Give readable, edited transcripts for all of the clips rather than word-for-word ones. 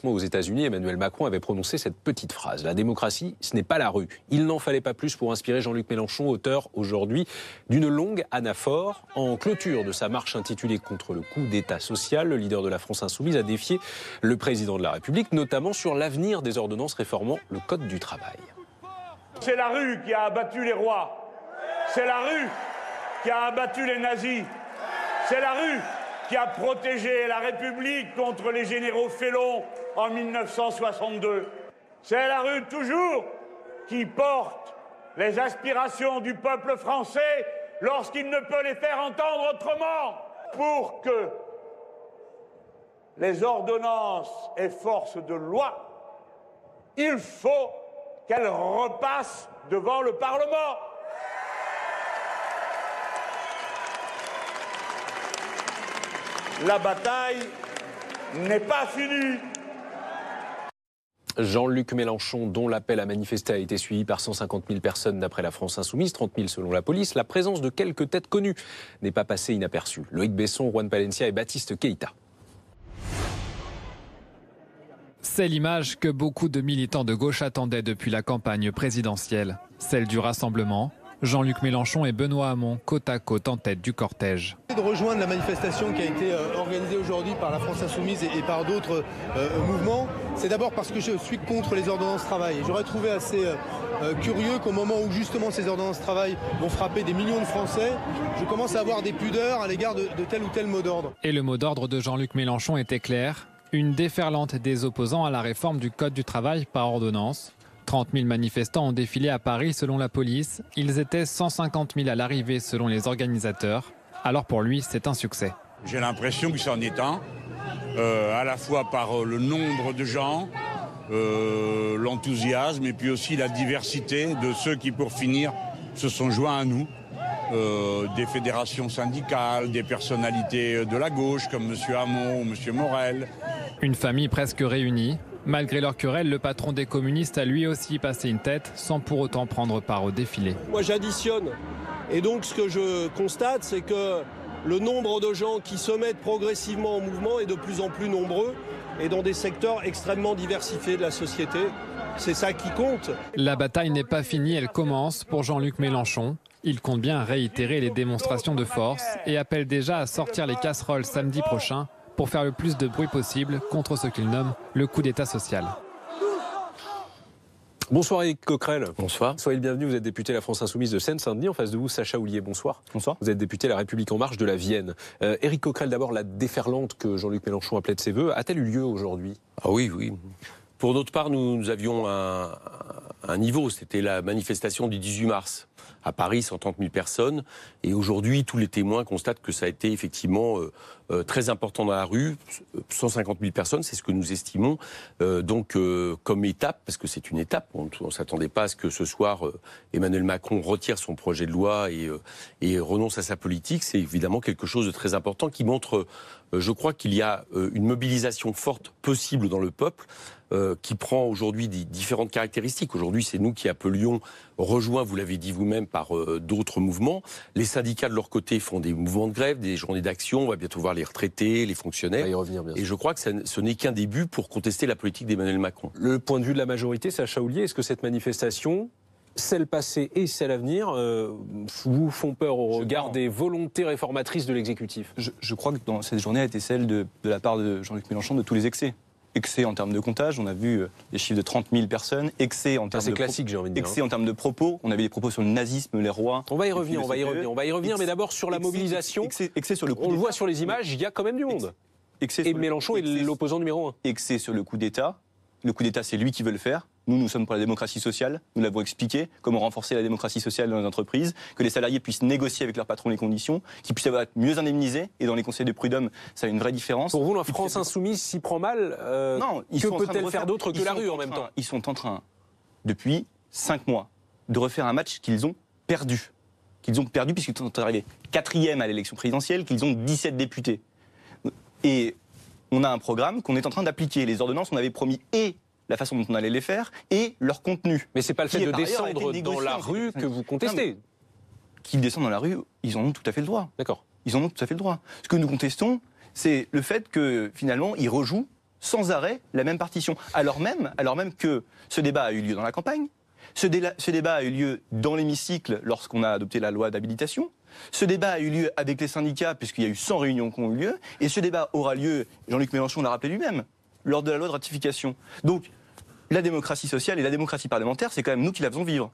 Aux États-Unis, Emmanuel Macron avait prononcé cette petite phrase. La démocratie, ce n'est pas la rue. Il n'en fallait pas plus pour inspirer Jean-Luc Mélenchon, auteur aujourd'hui d'une longue anaphore. En clôture de sa marche intitulée Contre le coup d'État social, le leader de la France Insoumise a défié le président de la République, notamment sur l'avenir des ordonnances réformant le Code du travail. C'est la rue qui a abattu les rois. C'est la rue qui a abattu les nazis. C'est la rue qui a protégé la République contre les généraux félons en 1962. C'est la rue toujours qui porte les aspirations du peuple français lorsqu'il ne peut les faire entendre autrement. Pour que les ordonnances aient force de loi, il faut qu'elles repassent devant le Parlement. La bataille n'est pas finie. Jean-Luc Mélenchon, dont l'appel à manifester a été suivi par 150 000 personnes d'après la France Insoumise, 30 000 selon la police. La présence de quelques têtes connues n'est pas passée inaperçue. Loïc Besson, Juan Palencia et Baptiste Keïta. C'est l'image que beaucoup de militants de gauche attendaient depuis la campagne présidentielle. Celle du rassemblement. Jean-Luc Mélenchon et Benoît Hamon, côte à côte en tête du cortège. De rejoindre la manifestation qui a été organisée aujourd'hui par la France Insoumise et par d'autres mouvements, c'est d'abord parce que je suis contre les ordonnances travail. J'aurais trouvé assez curieux qu'au moment où justement ces ordonnances travail vont frapper des millions de Français, je commence à avoir des pudeurs à l'égard de tel ou tel mot d'ordre. Et le mot d'ordre de Jean-Luc Mélenchon était clair, une déferlante des opposants à la réforme du Code du travail par ordonnance. 30 000 manifestants ont défilé à Paris selon la police. Ils étaient 150 000 à l'arrivée selon les organisateurs. Alors pour lui, c'est un succès. J'ai l'impression que c'en est un, à la fois par le nombre de gens, l'enthousiasme et puis aussi la diversité de ceux qui, pour finir, se sont joints à nous. Des fédérations syndicales, des personnalités de la gauche comme M. Hamon ou M. Morel. Une famille presque réunie. Malgré leur querelle, le patron des communistes a lui aussi passé une tête sans pour autant prendre part au défilé. Moi j'additionne et donc ce que je constate c'est que le nombre de gens qui se mettent progressivement en mouvement est de plus en plus nombreux et dans des secteurs extrêmement diversifiés de la société. C'est ça qui compte. La bataille n'est pas finie, elle commence pour Jean-Luc Mélenchon. Il compte bien réitérer les démonstrations de force et appelle déjà à sortir les casseroles samedi prochain pour faire le plus de bruit possible contre ce qu'il nomme le coup d'État social. Bonsoir Éric Coquerel. Bonsoir. Soyez le bienvenu, vous êtes député de la France Insoumise de Seine-Saint-Denis. En face de vous, Sacha Houlier, bonsoir. Bonsoir. Vous êtes député de la République En Marche de la Vienne. Éric Coquerel, d'abord, la déferlante que Jean-Luc Mélenchon appelait de ses voeux, a-t-elle eu lieu aujourd'hui ? Ah oui, oui. Pour notre part, nous avions un niveau, c'était la manifestation du 18 mars. À Paris, 130 000 personnes. Et aujourd'hui, tous les témoins constatent que ça a été effectivement très important dans la rue. 150 000 personnes, c'est ce que nous estimons. Donc, comme étape, parce que c'est une étape, on ne s'attendait pas à ce que ce soir, Emmanuel Macron retire son projet de loi et renonce à sa politique. C'est évidemment quelque chose de très important qui montre, je crois qu'il y a une mobilisation forte possible dans le peuple. Qui prend aujourd'hui différentes caractéristiques. Aujourd'hui, c'est nous qui appelions, rejoints, vous l'avez dit vous-même, par d'autres mouvements. Les syndicats, de leur côté, font des mouvements de grève, des journées d'action. On va bientôt voir les retraités, les fonctionnaires. On va y revenir, bien sûr. Et je crois que ce n'est qu'un début pour contester la politique d'Emmanuel Macron. Le point de vue de la majorité, Sacha Houlier, est-ce que cette manifestation, celle passée et celle à venir, vous font peur au regard des volontés réformatrices de l'exécutif ? Je crois que dans cette journée a été celle de la part de Jean-Luc Mélenchon de tous les excès. Excès en termes de comptage, on a vu des chiffres de 30 000 personnes. Excès en termes c'est classique, j'ai envie de dire. Excès en termes de propos. On avait des propos sur le nazisme, les rois. On va y revenir, mais d'abord sur la mobilisation. Excès sur le coup on le voit sur les images, il y a quand même du monde. Et Mélenchon est l'opposant numéro 1. Excès sur le coup d'État. Le coup d'État, c'est lui qui veut le faire. Nous sommes pour la démocratie sociale. Nous l'avons expliqué, comment renforcer la démocratie sociale dans les entreprises, que les salariés puissent négocier avec leur patron les conditions, qu'ils puissent être mieux indemnisés. Et dans les conseils de prud'homme, ça a une vraie différence. Pour vous, la France Insoumise s'y prend mal. Non, que peut-elle faire d'autre que la rue en même temps ? Ils sont en train, depuis 5 mois, de refaire un match qu'ils ont perdu. Qu'ils ont perdu puisqu'ils sont arrivés 4e à l'élection présidentielle, qu'ils ont 17 députés. Et on a un programme qu'on est en train d'appliquer. Les ordonnances, on avait promis et la façon dont on allait les faire et leur contenu. Mais c'est pas le fait de descendre dans la rue que vous contestez. Qu'ils descendent dans la rue, ils en ont tout à fait le droit. D'accord. Ils en ont tout à fait le droit. Ce que nous contestons, c'est le fait que finalement, ils rejouent sans arrêt la même partition. Alors même que ce débat a eu lieu dans la campagne, ce débat a eu lieu dans l'hémicycle lorsqu'on a adopté la loi d'habilitation. Ce débat a eu lieu avec les syndicats, puisqu'il y a eu 100 réunions qui ont eu lieu. Et ce débat aura lieu, Jean-Luc Mélenchon l'a rappelé lui-même, lors de la loi de ratification. Donc, la démocratie sociale et la démocratie parlementaire, c'est quand même nous qui la faisons vivre.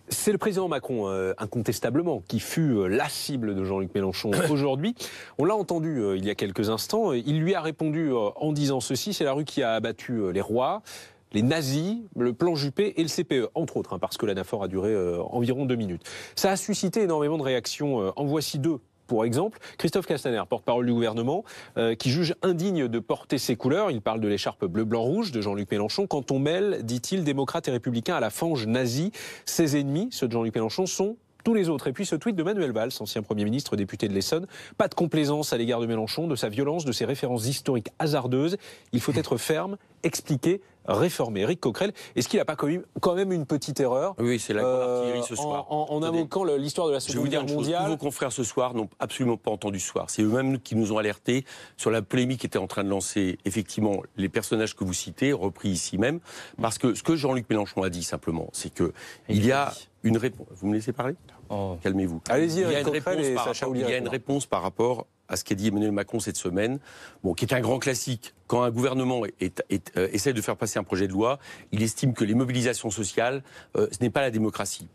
C'est le président Macron, incontestablement, qui fut la cible de Jean-Luc Mélenchon aujourd'hui. On l'a entendu il y a quelques instants. Il lui a répondu en disant ceci: c'est la rue qui a abattu les rois, les nazis, le plan Juppé et le CPE, entre autres, parce que l'anaphore a duré environ 2 minutes. Ça a suscité énormément de réactions. En voici 2. Pour exemple, Christophe Castaner, porte-parole du gouvernement, qui juge indigne de porter ses couleurs. Il parle de l'écharpe bleu-blanc-rouge de Jean-Luc Mélenchon. Quand on mêle, dit-il, démocrates et républicains à la fange nazie, ses ennemis, ceux de Jean-Luc Mélenchon, sont tous les autres. Et puis ce tweet de Manuel Valls, ancien Premier ministre, député de l'Essonne. Pas de complaisance à l'égard de Mélenchon, de sa violence, de ses références historiques hasardeuses. Il faut être ferme, expliquer, réformer. Éric Coquerel, est-ce qu'il n'a pas commis quand même une petite erreur? Oui, c'est la grande artillerie ce soir. En invoquant l'histoire de la Seconde Guerre mondiale. Tous vos confrères ce soir n'ont absolument pas entendu ce soir. C'est eux-mêmes qui nous ont alertés sur la polémique qui était en train de lancer effectivement les personnages que vous citez, repris ici même. Parce que ce que Jean-Luc Mélenchon a dit simplement, c'est que il y a une réponse. Vous me laissez parler? Calmez-vous. Allez-y, il y a une réponse par rapport à ce qu'a dit Emmanuel Macron cette semaine, qui est un grand classique. Quand un gouvernement essaie de faire passer un projet de loi, il estime que les mobilisations sociales, ce n'est pas la démocratie.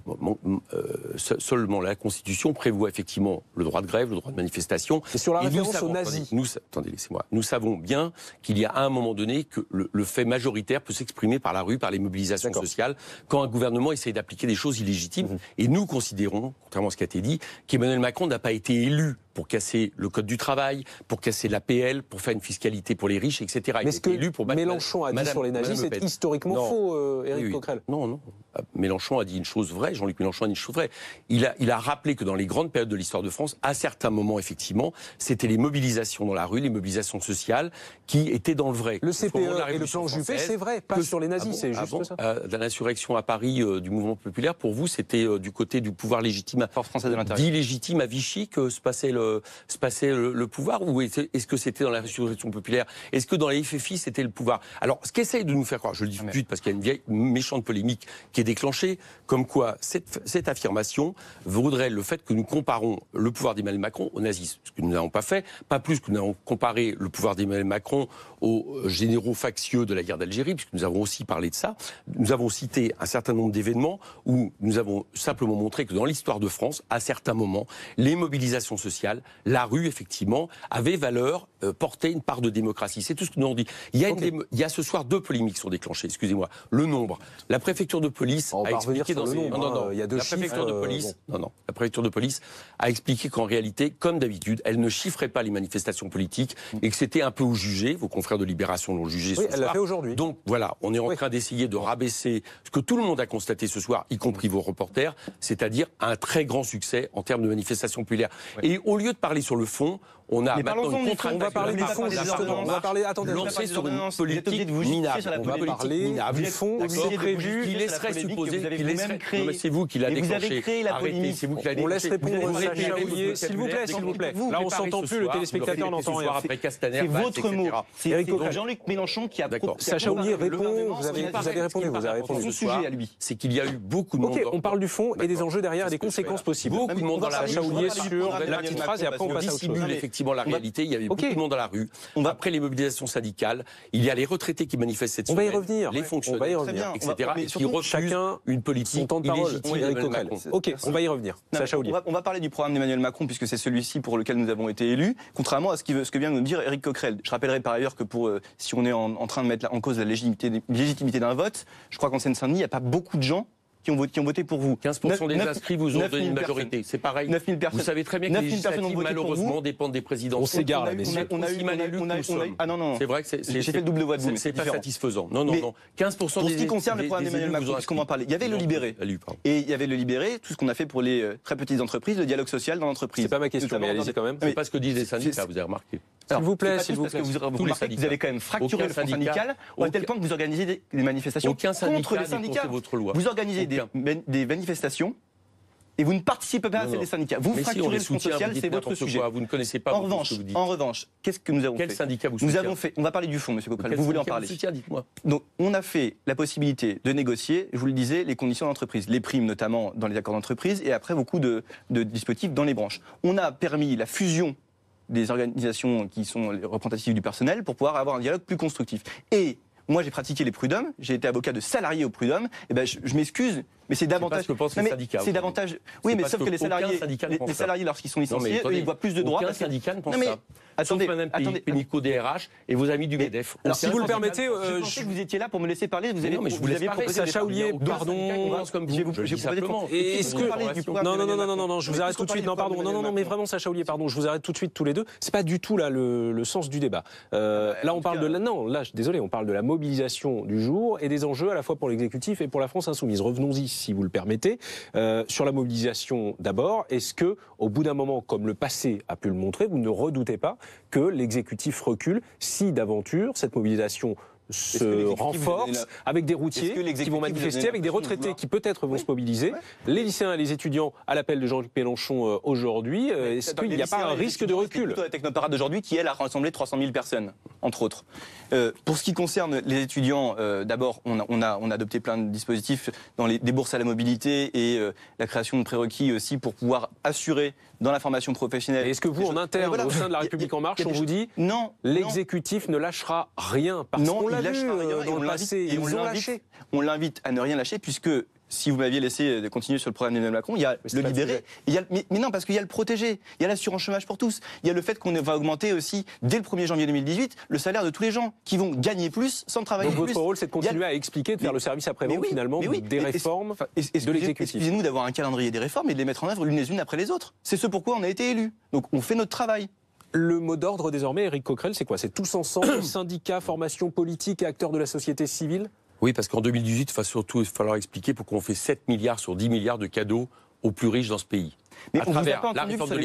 Seulement la Constitution prévoit effectivement le droit de grève, le droit de manifestation. Et sur la référence aux nazis. Attendez, laissez-moi. Nous savons bien qu'il y a à un moment donné que le fait majoritaire peut s'exprimer par la rue, par les mobilisations sociales, quand un gouvernement essaie d'appliquer des choses illégitimes. Et nous considérons, contrairement à ce qui a été dit, qu'Emmanuel Macron n'a pas été élu pour casser le code du travail, pour casser l'APL, pour faire une fiscalité pour les riches, etc. Mais ce que Mélenchon a dit sur les nazis, c'est historiquement faux, Éric Coquerel. Non. Mélenchon a dit une chose vraie, Jean-Luc Mélenchon a dit une chose vraie. Il a rappelé que dans les grandes périodes de l'histoire de France, à certains moments, effectivement, c'était les mobilisations dans la rue, les mobilisations sociales qui étaient dans le vrai. Le CPE et le plan Juppé, c'est vrai, pas sur les nazis, c'est juste ça. L'insurrection à Paris du mouvement populaire, pour vous, c'était du côté du pouvoir légitime, dit légitime à Vichy que se passait le pouvoir, ou est-ce que c'était dans la résurrection populaire? Est-ce que dans les FFI, c'était le pouvoir? Alors, ce qu'essaye de nous faire croire, je le dis tout de suite parce qu'il y a une vieille méchante polémique qui est déclenchée, comme quoi cette affirmation voudrait le fait que nous comparons le pouvoir d'Emmanuel Macron au nazisme, ce que nous n'avons pas fait, pas plus que nous avons comparé le pouvoir d'Emmanuel Macron aux généraux factieux de la guerre d'Algérie, puisque nous avons aussi parlé de ça. Nous avons cité un certain nombre d'événements où nous avons simplement montré que dans l'histoire de France, à certains moments, les mobilisations sociales, la rue, effectivement, avait valeur, portait une part de démocratie. C'est tout ce que nous avons dit. Il y a ce soir 2 polémiques qui sont déclenchées, excusez-moi. Le nombre. La préfecture de police a expliqué dans il y a 2 chiffres. La préfecture de police a expliqué qu'en réalité, comme d'habitude, elle ne chiffrait pas les manifestations politiques et que c'était un peu au jugé. Vos confrères de Libération l'ont jugé ce soir. Elle l'a fait aujourd'hui. Donc voilà, on est en train d'essayer de rabaisser ce que tout le monde a constaté ce soir, y compris vos reporters, c'est-à-dire un très grand succès en termes de manifestations populaires. Et au lieu de parler sur le fond, on a maintenant une contre-attaque. On va parler du fond, justement. On va parler, attendez, lancé sur une politique minable. On va parler du fond, c'est prévu. Il laisserait supposer qu'il c'est vous qui l'a déclenché. Arrêtez, c'est vous qui l'avez déclenché. On laisse répondre Sacha Houlié, s'il vous plaît. Là, on s'entend plus, le téléspectateur n'entend rien. C'est votre mot. C'est Jean-Luc Mélenchon qui a... Sacha Houlié répond, vous avez répondu. Son sujet à lui. C'est qu'il y a eu beaucoup de monde. Ok, on parle du fond et des enjeux derrière et des conséquences possibles. Beaucoup de monde dans la rue. Sacha Houlié sur la petite phrase et après on passe à autre chose. Effectivement, la réalité, il y avait beaucoup de monde dans la rue. Après les mobilisations syndicales, il y a les retraités qui manifestent cette semaine. On va y revenir. Les fonctionnaires, etc. Et qui refusent chacun une politique illégitime d'Emmanuel Macron. Ok, on va y revenir. Sacha Houlié. On va parler du programme d'Emmanuel Macron puisque c'est celui-ci pour lequel nous avons été élus, contrairement à ce que vient de nous dire Éric Coquerel. Je rappellerai par ailleurs que si on est en train de mettre en cause la légitimité d'un vote, je crois qu'en Seine-Saint-Denis, il n'y a pas beaucoup de gens qui ont voté pour vous. 15% des inscrits vous ont donné une majorité. C'est pareil. 9000 personnes. Vous savez très bien que les législatives, malheureusement, dépendent des présidents. On s'égare, là, messieurs. Ah non. C'est vrai que j'ai fait le double voix de vous. C'est pas satisfaisant. Non. 15% pour ce qui concerne le programme d'Emmanuel Macron, puisqu'on va en parler. Il y avait le Libéré. Et il y avait le Libéré, tout ce qu'on a fait pour les très petites entreprises, le dialogue social dans l'entreprise. C'est pas ma question, mais allez-y quand même. C'est pas ce que disent les syndicats, vous avez remarqué. S'il vous plaît. Vous avez quand même fracturé le front syndical, à tel point que vous organisez des manifestations contre les syndicats. Vous organisez des manifestations et vous ne participez pas à celle des syndicats. Vous fracturez le Front social, c'est votre sujet. Vous ne connaissez pas. En revanche, qu'est-ce que nous avons fait ? Quel syndicat vous Nous soutient ? avons fait. On va parler du fond, Monsieur Coquerel. Vous voulez en parler ? Dites-moi. Donc, on a fait la possibilité de négocier, je vous le disais, les conditions d'entreprise, les primes notamment dans les accords d'entreprise, et après beaucoup de dispositifs dans les branches. On a permis la fusion des organisations qui sont les représentatives du personnel pour pouvoir avoir un dialogue plus constructif. Et moi, j'ai pratiqué les prud'hommes, j'ai été avocat de salariés aux prud'hommes, et ben je m'excuse, mais c'est davantage. C'est pas ce que pensent les syndicats. C'est davantage. Oui, mais sauf que les salariés, lorsqu'ils sont licenciés, eux, ils voient plus de droits. Aucun syndicat ne pense ça. ça. Attendez, Pénico DRH et vos amis du MEDEF. Alors, si vous le permettez, je pensais que vous étiez là pour me laisser parler. Vous avez, non, mais je vous laisse parler. Sacha Houlié, pardon. Comme vous, je dis simplement. Est-ce que non, je vous arrête tout de suite. Non, pardon. Non, mais vraiment, Sacha Houlié, pardon. Je vous arrête tout de suite tous les deux. C'est pas du tout là le sens du débat. Là, on parle de la. Non, là, désolé, on parle de la mobilisation du jour et des enjeux à la fois pour l'exécutif et pour la France insoumise. Revenons-y, si vous le permettez. Sur la mobilisation d'abord, est-ce que, au bout d'un moment, comme le passé a pu le montrer, vous ne redoutez pas que l'exécutif recule si d'aventure cette mobilisation se renforce avec des routiers qui vont manifester, avec des retraités qui peut-être vont se mobiliser, les lycéens et les étudiants à l'appel de Jean-Luc Mélenchon aujourd'hui, est-ce qu'il n'y a pas un risque de recul ? Plutôt la technoparade d'aujourd'hui qui, elle, a rassemblé 300 000 personnes, entre autres. Pour ce qui concerne les étudiants, d'abord, on a adopté plein de dispositifs dans des bourses à la mobilité et la création de prérequis aussi pour pouvoir assurer dans la formation professionnelle. Est-ce que vous, en interne, au sein de La République En Marche, on vous dit non, l'exécutif ne lâchera rien parce qu'on l'a vu dans le passé, ils ont lâché. On l'invite à ne rien lâcher puisque si vous m'aviez laissé continuer sur le programme d'Emmanuel Macron, il y a le libérer, mais non, parce qu'il y a le protéger, il y a l'assurance chômage pour tous, il y a le fait qu'on va augmenter aussi, dès le 1er janvier 2018, le salaire de tous les gens qui vont gagner plus sans travailler plus. Donc votre rôle, c'est de continuer à expliquer, de faire le service après-vente, finalement, des réformes de l'exécutif. Excusez-nous d'avoir un calendrier des réformes et de les mettre en œuvre l'une les unes après les autres. C'est ce pourquoi on a été élus. Donc on fait notre travail. Le mot d'ordre désormais, Éric Coquerel, c'est quoi ? C'est tous ensemble, syndicats, formations politiques et acteurs de la société civile ? Oui, parce qu'en 2018, il va surtout falloir expliquer pourquoi on fait 7 milliards sur 10 milliards de cadeaux aux plus riches dans ce pays. Mais à travers la réforme de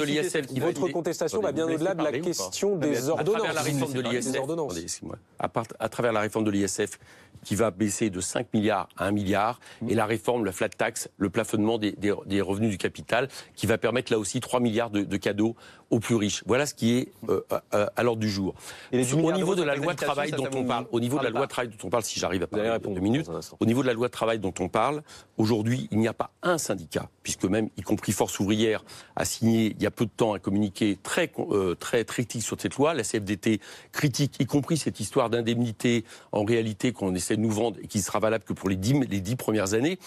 l'ISF, votre contestation va bien au-delà de la question des ordonnances. À travers la réforme de l'ISF qui va baisser de 5 milliards à 1 milliard et la réforme, la flat tax, le plafonnement des revenus du capital qui va permettre là aussi 3 milliards de cadeaux aux plus riches. Voilà ce qui est à l'ordre du jour. Au niveau de la loi de travail dont on parle, si j'arrive à parler 2 minutes, au niveau de la loi de travail dont on parle, aujourd'hui, il n'y a pas un syndicat, puisque même, y compris Force ouvrière, a signé il y a peu de temps un communiqué très critique sur cette loi. La CFDT critique, y compris cette histoire d'indemnité, en réalité, qu'on essaie de nous vendre et qui sera valable que pour les 10 premières années,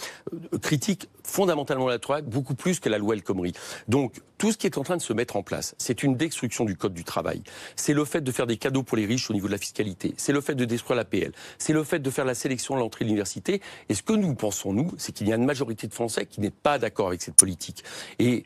critique fondamentalement la loi de travail, beaucoup plus que la loi El Khomri. Donc, tout ce qui est en train de se mettre en place, c'est une destruction du Code du travail. C'est le fait de faire des cadeaux pour les riches au niveau de la fiscalité. C'est le fait de détruire l'APL. C'est le fait de faire la sélection à l'entrée de l'université. Et ce que nous pensons, nous, c'est qu'il y a une majorité de Français qui n'est pas d'accord avec cette politique. Et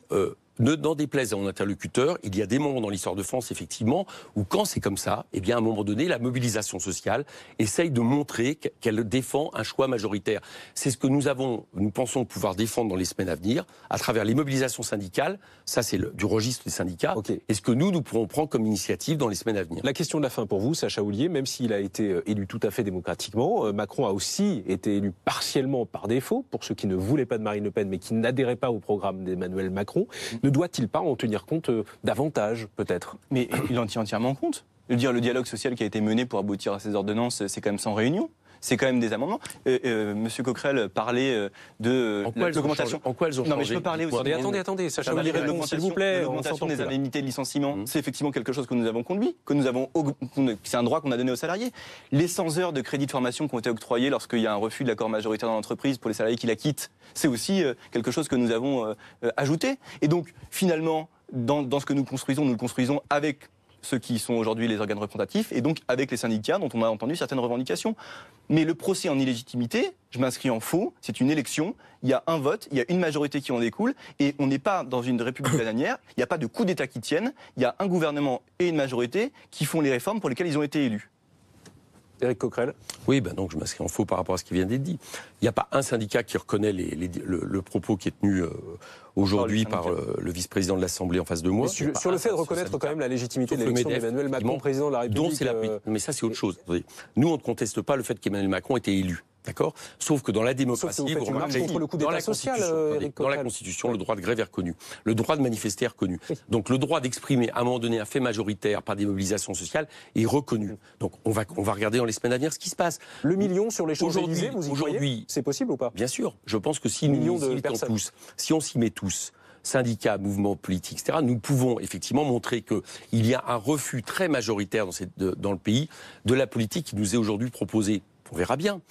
n'en déplaise à mon interlocuteur, il y a des moments dans l'histoire de France, effectivement, où quand c'est comme ça, eh bien, à un moment donné, la mobilisation sociale essaye de montrer qu'elle défend un choix majoritaire. C'est ce que nous pensons pouvoir défendre dans les semaines à venir, à travers les mobilisations syndicales. Ça, c'est du registre des syndicats. Okay. Et ce que nous pourrons prendre comme initiative dans les semaines à venir. La question de la fin pour vous, Sacha Houlié, même s'il a été élu tout à fait démocratiquement, Macron a aussi été élu partiellement par défaut, pour ceux qui ne voulaient pas de Marine Le Pen, mais qui n'adhéraient pas au programme d'Emmanuel Macron. Ne doit-il pas en tenir compte davantage, peut-être ? Mais il en tient entièrement compte. Le dialogue social qui a été mené pour aboutir à ces ordonnances, c'est quand même sans réunion. C'est quand même des amendements. Monsieur Coquerel parlait de l'augmentation. En quoi elles ont changé ? Non, mais je peux parler aussi. Attendez, Sacha Houlié, s'il vous plaît. L'augmentation des indemnités de licenciement, c'est effectivement quelque chose que nous avons conduit, c'est un droit qu'on a donné aux salariés. Les 100 heures de crédit de formation qui ont été octroyées lorsqu'il y a un refus de l'accord majoritaire dans l'entreprise pour les salariés qui la quittent, c'est aussi quelque chose que nous avons ajouté. Et donc, finalement, dans ce que nous le construisons avec ceux qui sont aujourd'hui les organes représentatifs, et donc avec les syndicats dont on a entendu certaines revendications. Mais le procès en illégitimité, je m'inscris en faux, c'est une élection, il y a un vote, il y a une majorité qui en découle, et on n'est pas dans une république bananière, il n'y a pas de coup d'État qui tienne, il y a un gouvernement et une majorité qui font les réformes pour lesquelles ils ont été élus. Éric Coquerel. Oui, donc je m'inscris en faux par rapport à ce qui vient d'être dit. Il n'y a pas un syndicat qui reconnaît le propos qui est tenu aujourd'hui par le vice-président de l'Assemblée en face de moi. Sur le fait de reconnaître quand même la légitimité de l'élection d'Emmanuel Macron, président de la République. Mais ça, c'est autre chose. Nous, on ne conteste pas le fait qu'Emmanuel Macron ait été élu. D'accord. Sauf que dans la démocratie, Sauf que vous faites une marche contre le coup dans d'État la social, Constitution, Éric dans la Coquerel. Constitution, le droit de grève est reconnu, le droit de manifester est reconnu. Oui. Donc le droit d'exprimer à un moment donné un fait majoritaire par des mobilisations sociales est reconnu. Donc on va regarder dans les semaines à venir ce qui se passe. Le million sur les Champs-Élysées, vous y croyez? Aujourd'hui, C'est possible ou pas? bien sûr, je pense que si nous Millions nous de y mettons personnes. tous, si on s'y met tous, syndicats, mouvements politiques, etc., nous pouvons effectivement montrer qu'il y a un refus très majoritaire dans le pays de la politique qui nous est aujourd'hui proposée. On verra bien.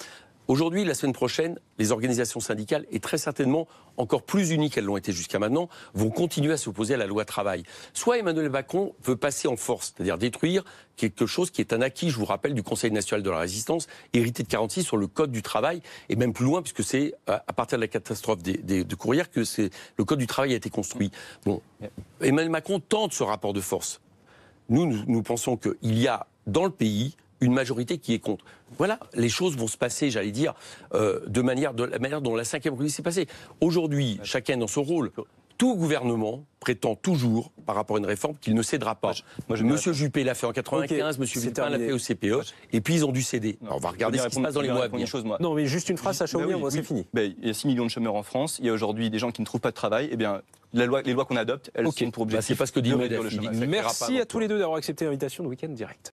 Aujourd'hui, la semaine prochaine, les organisations syndicales, et très certainement encore plus unies qu'elles l'ont été jusqu'à maintenant, vont continuer à s'opposer à la loi travail. Soit Emmanuel Macron veut passer en force, c'est-à-dire détruire quelque chose qui est un acquis, je vous rappelle, du Conseil national de la résistance, hérité de 46 sur le Code du travail, et même plus loin, puisque c'est à partir de la catastrophe de Courrières que le Code du travail a été construit. Bon, Emmanuel Macron tente ce rapport de force. Nous pensons qu'il y a dans le pays une majorité qui est contre. Voilà, les choses vont se passer, j'allais dire, de la manière dont la 5e République s'est passée. Aujourd'hui, chacun dans son rôle. Tout gouvernement prétend toujours, par rapport à une réforme, qu'il ne cédera pas. Monsieur Juppé l'a fait en 95, Monsieur Villepin l'a fait au CPE, et puis ils ont dû céder. Alors, on va regarder ce qui se passe dans les mois à venir. Non, mais juste une phrase, Sacha Oulier, moi, c'est fini. Il y a 6 millions de chômeurs en France, il y a aujourd'hui des gens qui ne trouvent pas de travail, eh bien, les lois qu'on adopte, elles sont pour objectif c'est pas ce que dit de le réduire le MEDEF. chômage. Merci à tous les deux d'avoir accepté l'invitation de Week-end Direct.